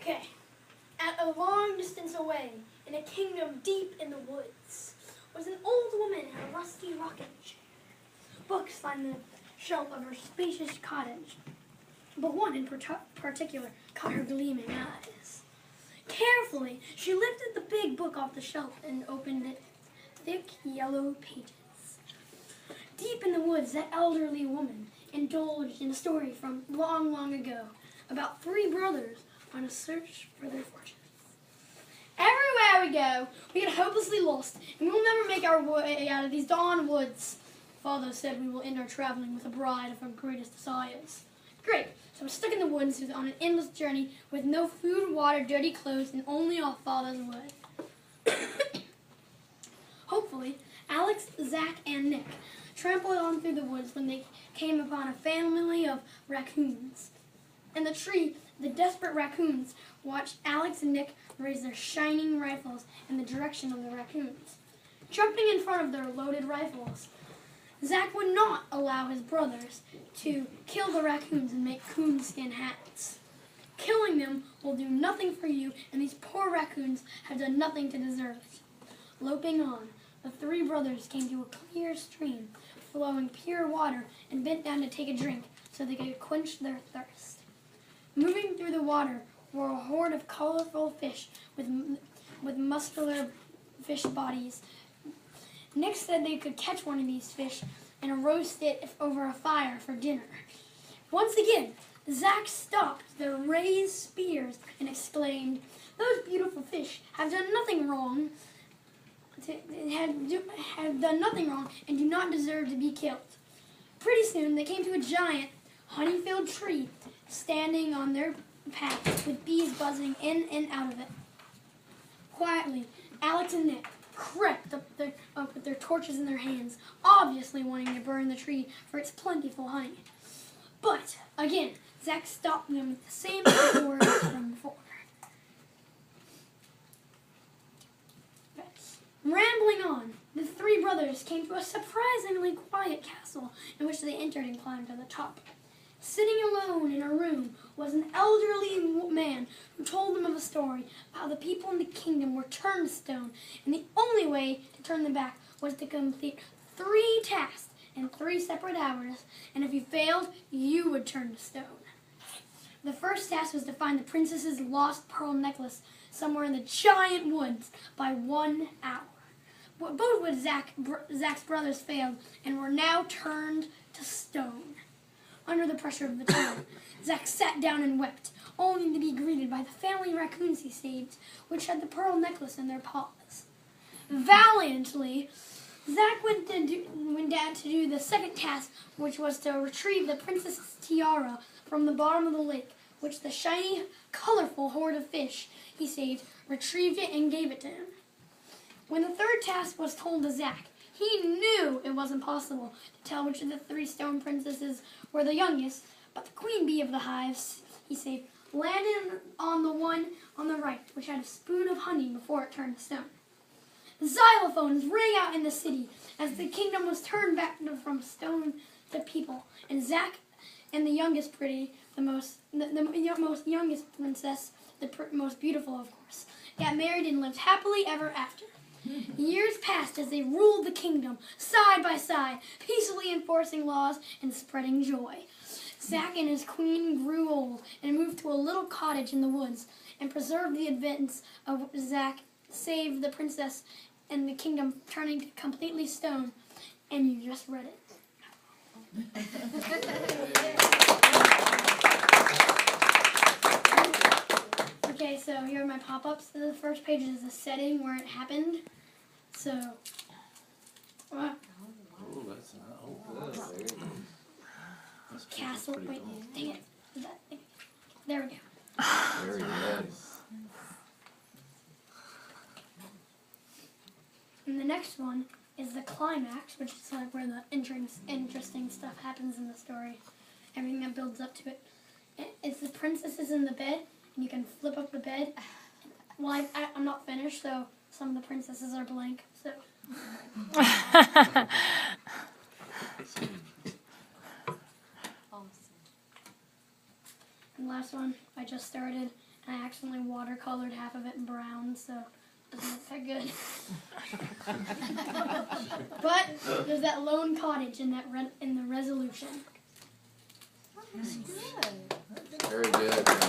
Okay. At a long distance away, in a kingdom deep in the woods, was an old woman in a rusty rocking chair. Books lined the shelf of her spacious cottage, but one in particular caught her gleaming eyes. Carefully, she lifted the big book off the shelf and opened its thick yellow pages. Deep in the woods, that elderly woman indulged in a story from long, long ago about three brothers on a search for their fortunes. Everywhere we go, we get hopelessly lost, and we will never make our way out of these dawn woods. Father said we will end our traveling with a bride of our greatest desires. Great, so we're stuck in the woods on an endless journey with no food, water, dirty clothes, and only our Father's word. Hopefully, Alex, Zach, and Nick trampled on through the woods when they came upon a family of raccoons. In the tree, the desperate raccoons watched Alex and Nick raise their shining rifles in the direction of the raccoons. Jumping in front of their loaded rifles, Zach would not allow his brothers to kill the raccoons and make coonskin hats. Killing them will do nothing for you, and these poor raccoons have done nothing to deserve it. Loping on, the three brothers came to a clear stream, flowing pure water, and bent down to take a drink so they could quench their thirst. Moving through the water were a horde of colorful fish with muscular fish bodies. Nick said they could catch one of these fish and roast it over a fire for dinner. Once again, Zach stopped their raised spears and exclaimed, "Those beautiful fish have done nothing wrong. Have done nothing wrong and do not deserve to be killed." Pretty soon, they came to a giant, honey-filled tree standing on their path with bees buzzing in and out of it. Quietly, Alex and Nick crept up with their torches in their hands, obviously wanting to burn the tree for its plentiful honey. But, again, Zach stopped them with the same words from before. Rambling on, the three brothers came to a surprisingly quiet castle in which they entered and climbed to the top. Sitting alone in a room was an elderly man who told them of a story about how the people in the kingdom were turned to stone, and the only way to turn them back was to complete 3 tasks in 3 separate hours, and if you failed, you would turn to stone. The first task was to find the princess's lost pearl necklace somewhere in the giant woods by 1 hour. Both with Zach's brothers failed and were now turned to stone. Under the pressure of the time, Zach sat down and wept, only to be greeted by the family raccoons he saved, which had the pearl necklace in their paws. Valiantly, Zach went down to do the second task, which was to retrieve the princess's tiara from the bottom of the lake, which the shiny, colorful horde of fish he saved retrieved it and gave it to him. When the third task was told to Zach, he knew it wasn't possible to tell which of the 3 stone princesses were the youngest, but the queen bee of the hives, he saved, landed on the one on the right, which had a spoon of honey before it turned to stone. Xylophones rang out in the city as the kingdom was turned back from stone to people, and Zach and the youngest youngest princess, the most beautiful, of course, got married and lived happily ever after. Years passed as they ruled the kingdom, side by side, peacefully enforcing laws and spreading joy. Zach and his queen grew old and moved to a little cottage in the woods and preserved the events of Zach saved the princess and the kingdom turning to completely stone. And you just read it. Okay, so here are my pop-ups. The first page is the setting where it happened. So, castle. Wait, dang it. There we go. Very nice. And the next one is the climax, which is like where the interesting stuff happens in the story. Everything that builds up to it. It's the princesses in the bed, and you can flip up the bed. Well, I'm not finished, so some of the princesses are blank. So. And last one, I just started, And I accidentally watercolored half of it in brown, so it doesn't look that good. But there's that lone cottage in that in the resolution. That's good. Very good.